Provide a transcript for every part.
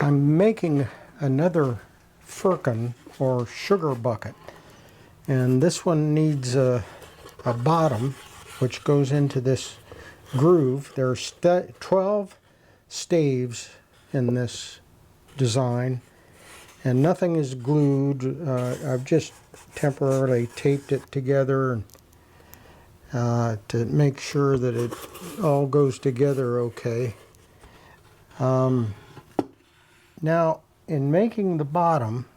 I'm making another firkin or sugar bucket, and this one needs a bottom which goes into this groove. There's 12 staves in this design, and nothing is glued. I've just temporarily taped it together to make sure that it all goes together okay. Now, in making the bottom,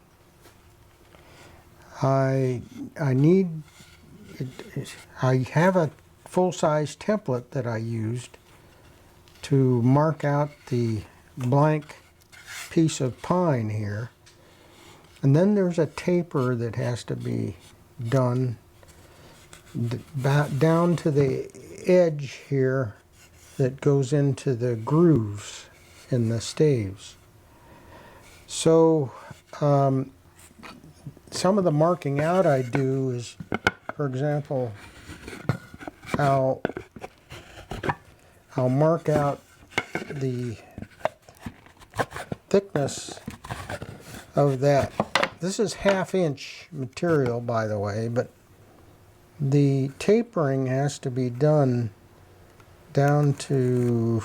I have a full-size template that I used to mark out the blank piece of pine here. And then there's a taper that has to be done down to the edge here that goes into the grooves in the staves. So some of the marking out I do is, for example, I'll mark out the thickness of that. This is 1/2 inch material, by the way, but the tapering has to be done down to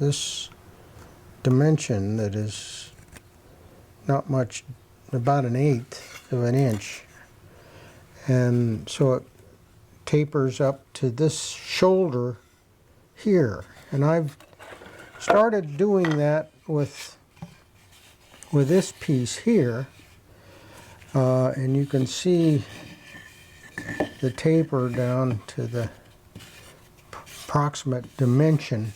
this dimension that is not much, about 1/8 of an inch. And so it tapers up to this shoulder here. And I've started doing that with this piece here. And you can see the taper down to the approximate dimension.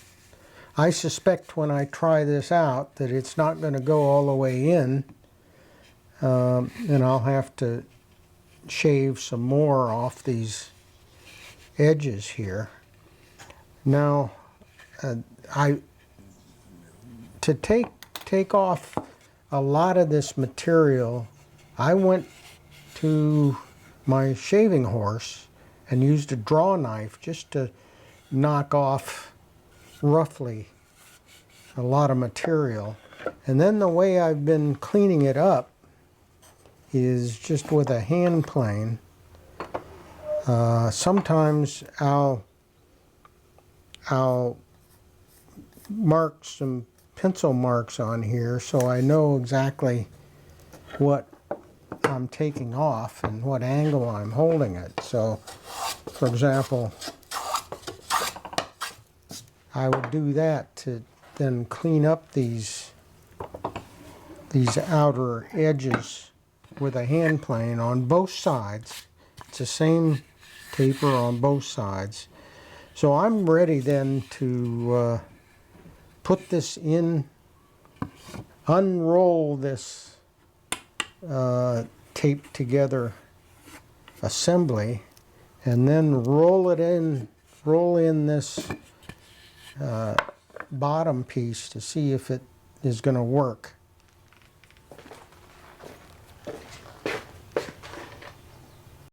I suspect when I try this out that it's not going to go all the way in, and I'll have to shave some more off these edges here. Now, to take off a lot of this material, I went to my shaving horse and used a draw knife just to knock off roughly a lot of material. And then the way I've been cleaning it up is just with a hand plane. Sometimes I'll mark some pencil marks on here so I know exactly what I'm taking off and what angle I'm holding it. So, for example, I would do that to then clean up these outer edges with a hand plane on both sides. It's the same taper on both sides. So I'm ready then to put this in, unroll this taped together assembly, and then roll in this bottom piece to see if it is going to work.